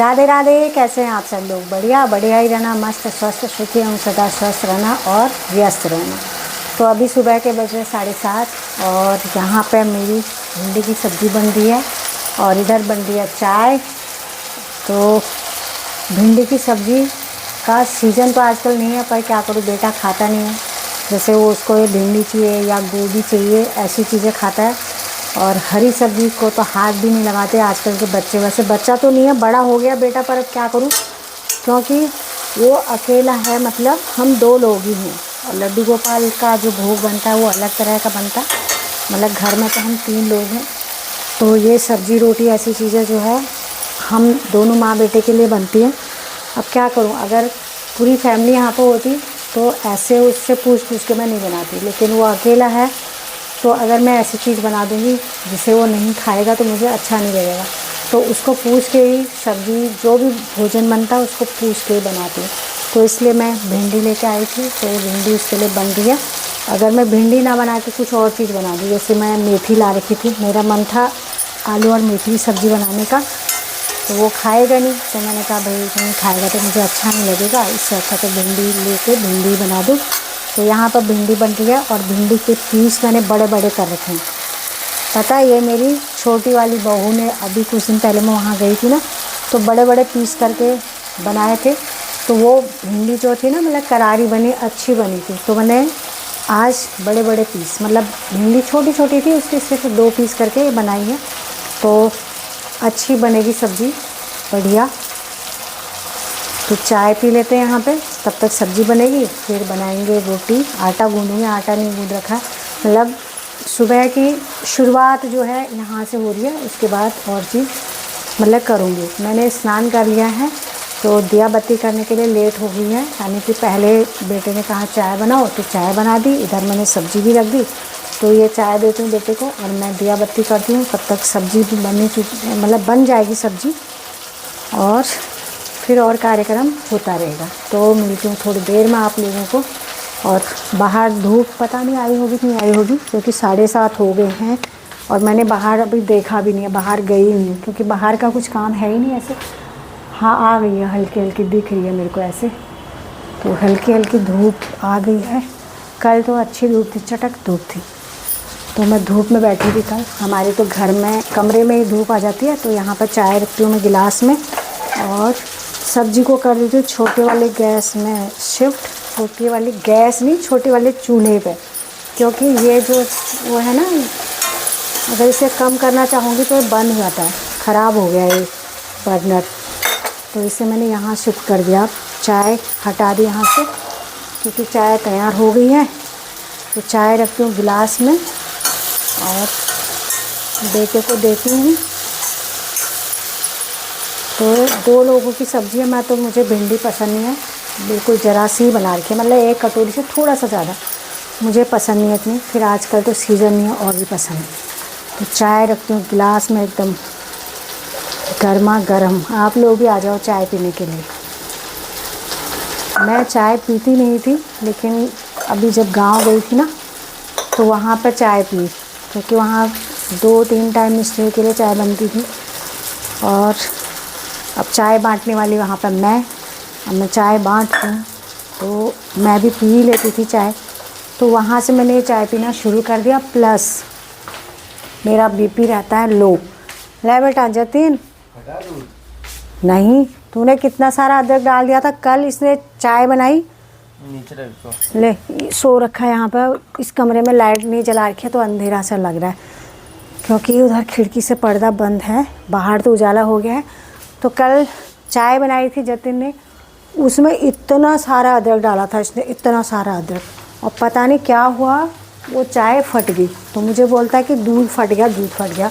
राधे राधे। कैसे हैं आप सब लोग? बढ़िया बढ़िया ही रहना, मस्त स्वस्थ सुखी एवं सदा स्वस्थ रहना और व्यस्त रहना। तो अभी सुबह के बजे 7:30 और यहाँ पे मेरी भिंडी की सब्ज़ी बन रही है और इधर बन रही है चाय। तो भिंडी की सब्ज़ी का सीज़न तो आजकल नहीं है, पर क्या करूँ, बेटा खाता नहीं है। जैसे वो उसको ये भिंडी चाहिए या गोभी चाहिए, ऐसी चीज़ें खाता है। और हरी सब्ज़ी को तो हाथ भी नहीं लगाते आजकल के बच्चे। वैसे बच्चा तो नहीं है, बड़ा हो गया बेटा, पर अब क्या करूं, क्योंकि वो अकेला है। मतलब हम 2 लोग ही हैं और लड्डू गोपाल का जो भोग बनता है वो अलग तरह का बनता है। मतलब घर में तो हम 3 लोग हैं, तो ये सब्ज़ी रोटी ऐसी चीज़ें जो है हम दोनों माँ बेटे के लिए बनती है। अब क्या करूँ, अगर पूरी फैमिली यहाँ पर होती तो ऐसे उससे पूछ पूछ के मैं नहीं बनाती, लेकिन वो अकेला है। तो अगर मैं ऐसी चीज़ बना दूँगी जिसे वो नहीं खाएगा तो मुझे अच्छा नहीं लगेगा। तो उसको पूछ के ही सब्ज़ी, जो भी भोजन बनता है उसको पूछ के ही बनाती हूँ। तो इसलिए मैं भिंडी लेके आई थी, तो ये भिंडी उसके लिए बन रही है। अगर मैं भिंडी ना बना के कुछ और चीज़ बना दूँ, जैसे मैं मेथी ला रखी थी, मेरा मन था आलू और मेथी की सब्ज़ी बनाने का, तो वो खाएगा नहीं। तो मैंने कहा भाई नहीं खाएगा तो मुझे अच्छा नहीं लगेगा, इससे अच्छा तो भिंडी लेके भिंडी बना दूँ। तो यहाँ पर भिंडी बन रही है और भिंडी के पीस मैंने बड़े बड़े कर रखे हैं। पता है, ये मेरी छोटी वाली बहू ने अभी कुछ दिन पहले मैं वहाँ गई थी ना, तो बड़े बड़े पीस करके बनाए थे। तो वो भिंडी जो थी ना, मतलब करारी बनी, अच्छी बनी थी। तो मैंने आज बड़े बड़े पीस, मतलब भिंडी छोटी छोटी थी, उसके सिर्फ 2 पीस करके बनाई है। तो अच्छी बनेगी सब्ज़ी, बढ़िया। तो चाय पी लेते हैं यहाँ पे, तब तक सब्ज़ी बनेगी, फिर बनाएंगे रोटी। आटा गूँधूँगी, आटा नहीं गूँध रखा है। मतलब सुबह की शुरुआत जो है यहाँ से हो रही है, उसके बाद और चीज़ मतलब करूँगी। मैंने स्नान कर लिया है, तो दिया बत्ती करने के लिए लेट हो गई है। यानी कि पहले बेटे ने कहा चाय बनाओ तो चाय बना दी, इधर मैंने सब्ज़ी भी रख दी। तो ये चाय देती हूँ बेटे को और मैं दिया बत्ती करती हूँ, तब तक सब्ज़ी भी मतलब बन जाएगी सब्ज़ी, और फिर और कार्यक्रम होता रहेगा। तो मिलती हूँ थोड़ी देर में आप लोगों को। और बाहर धूप पता नहीं आई होगी नहीं आई होगी, क्योंकि 7:30 हो गए हैं और मैंने बाहर अभी देखा भी नहीं है, बाहर गई नहीं हूँ, क्योंकि बाहर का कुछ काम है ही नहीं ऐसे। हाँ, आ गई है, हल्की हल्की दिख रही है मेरे को ऐसे, तो हल्की हल्की धूप आ गई है। कल तो अच्छी धूप थी, चटक धूप थी, तो मैं धूप में बैठी थी कल। हमारे तो घर में कमरे में ही धूप आ जाती है। तो यहाँ पर चाय रखती हूँ मैं गिलास में, और सब्जी को कर देती हूँ छोटे वाले गैस में शिफ्ट। छोटी वाली गैस नहीं, छोटे वाले चूल्हे पे, क्योंकि ये जो वो है ना, अगर इसे कम करना चाहूँगी तो ये बंद हो जाता है, ख़राब हो गया ये बर्नर। तो इसे मैंने यहाँ शिफ्ट कर दिया। चाय हटा दी यहाँ से, क्योंकि चाय तैयार हो गई है। तो चाय रखती हूँ गिलास में और बेटे को देती हूँ। तो 2 लोगों की सब्ज़ी है, मैं तो मुझे भिंडी पसंद नहीं है बिल्कुल, ज़रा सी ही बना रखी है, मतलब 1 कटोरी से थोड़ा सा ज़्यादा, मुझे पसंद नहीं है इतनी। फिर आजकल तो सीज़न नहीं है और भी पसंद है। तो चाय रखती हूँ गिलास में एकदम गर्मा गर्म। आप लोग भी आ जाओ चाय पीने के लिए। मैं चाय पीती नहीं थी, लेकिन अभी जब गांव गई थी ना, तो वहाँ पर चाय पी, क्योंकि वहाँ 2-3 टाइम स्टे के लिए चाय बनती थी। और अब चाय बांटने वाली वहाँ पर अब मैं चाय बांटती हूँ, तो मैं भी पी लेती थी चाय। तो वहाँ से मैंने ये चाय पीना शुरू कर दिया। प्लस मेरा बीपी रहता है लो। ले बेटा जतिन, नहीं, तूने कितना सारा अदरक डाल दिया था कल। इसने चाय बनाई, ले सो रखा है यहाँ पर। इस कमरे में लाइट नहीं जला रखी है, तो अंधेरा सा लग रहा है, क्योंकि उधर खिड़की से पर्दा बंद है, बाहर तो उजाला हो गया है। तो कल चाय बनाई थी जतिन ने, उसमें इतना सारा अदरक डाला था इसने, इतना सारा अदरक, और पता नहीं क्या हुआ, वो चाय फट गई। तो मुझे बोलता है कि दूध फट गया, दूध फट गया।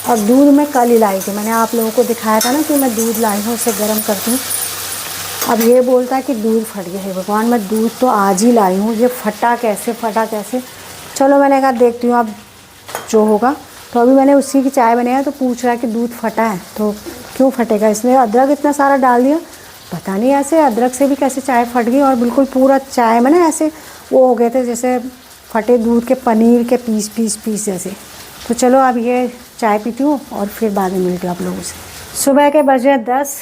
और दूध मैं कल ही लाई थी, मैंने आप लोगों को दिखाया था ना कि मैं दूध लाई हूँ, उसे गर्म करती हूँ। अब ये बोलता है कि दूध फट गया है। भगवान, मैं दूध तो आज ही लाई हूँ, ये फटा कैसे। चलो मैंने कहा देखती हूँ अब जो होगा। तो अभी मैंने उसी की चाय बनाई है, तो पूछ रहा है कि दूध फटा है, तो क्यों फटेगा, इसने अदरक इतना सारा डाल दिया। पता नहीं ऐसे अदरक से भी कैसे चाय फट गई, और बिल्कुल पूरा चाय में ना ऐसे वो हो गए थे जैसे फटे दूध के पनीर के पीस जैसे। तो चलो अब ये चाय पीती हूँ और फिर बाद में मिलती हूँ आप लोगों से। सुबह के बजे 10,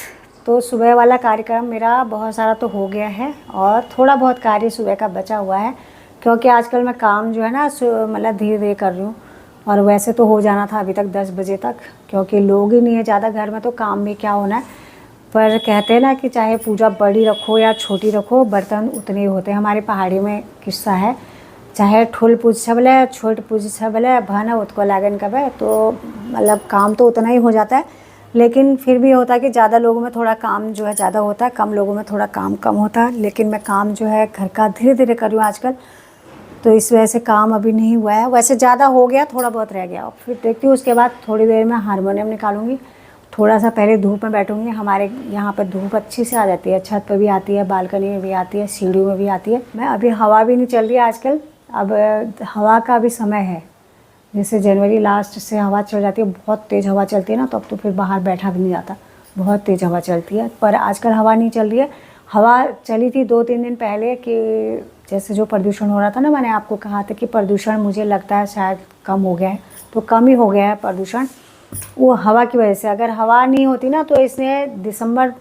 तो सुबह वाला कार्यक्रम मेरा बहुत सारा तो हो गया है और थोड़ा बहुत कार्य सुबह का बचा हुआ है, क्योंकि आजकल मैं काम जो है ना मतलब धीरे धीरे कर रही हूँ। और वैसे तो हो जाना था अभी तक 10 बजे तक, क्योंकि लोग ही नहीं है ज़्यादा घर में, तो काम भी क्या होना है। पर कहते हैं ना कि चाहे पूजा बड़ी रखो या छोटी रखो, बर्तन उतने ही होते हैं। हमारे पहाड़ी में किस्सा है, चाहे ठुल पूज छबले छोट पूज छबले भाना उसको लागन कबे, तो मतलब काम तो उतना ही हो जाता है। लेकिन फिर भी होता है कि ज़्यादा लोगों में थोड़ा काम जो है ज़्यादा होता है, कम लोगों में थोड़ा काम कम होता है। लेकिन मैं काम जो है घर का धीरे धीरे कर रही हूँ आजकल, तो इस वजह से काम अभी नहीं हुआ है। वैसे ज़्यादा हो गया, थोड़ा बहुत रह गया। फिर देखती हूँ उसके बाद थोड़ी देर में हारमोनियम निकालूंगी, थोड़ा सा पहले धूप में बैठूंगी। हमारे यहाँ पर धूप अच्छी से आ जाती है, छत पर भी आती है, बालकनी में भी आती है, सीढ़ियों में भी आती है। मैं अभी हवा भी नहीं चल रही है आजकल, अब हवा का भी समय है। जैसे जनवरी लास्ट से हवा चल जाती है, बहुत तेज़ हवा चलती है ना, तो अब तो फिर बाहर बैठा भी नहीं जाता, बहुत तेज़ हवा चलती है। पर आजकल हवा नहीं चल रही है। हवा चली थी 2-3 दिन पहले कि जैसे जो प्रदूषण हो रहा था ना, मैंने आपको कहा था कि प्रदूषण मुझे लगता है शायद कम हो गया है, तो कम ही हो गया है प्रदूषण वो हवा की वजह से। अगर हवा नहीं होती ना, तो इसने दिसंबर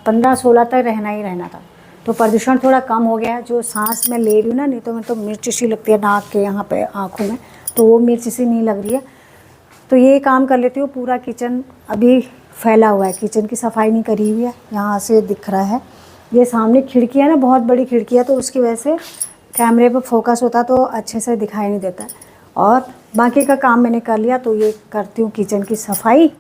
15-16 तक रहना ही रहना था। तो प्रदूषण थोड़ा कम हो गया है। जो सांस में ले रही हूँ ना, नहीं तो मैं तो मिर्च सी लगती है नाक के यहाँ पे, आँखों में, तो वो मिर्च सी नहीं लग रही है। तो ये काम कर लेती हूँ। पूरा किचन अभी फैला हुआ है, किचन की सफाई नहीं करी हुई है, यहाँ से दिख रहा है। ये सामने खिड़की है ना, बहुत बड़ी खिड़की है, तो उसकी वजह से कैमरे पर फोकस होता तो अच्छे से दिखाई नहीं देता है। और बाकी का काम मैंने कर लिया, तो ये करती हूँ किचन की सफाई।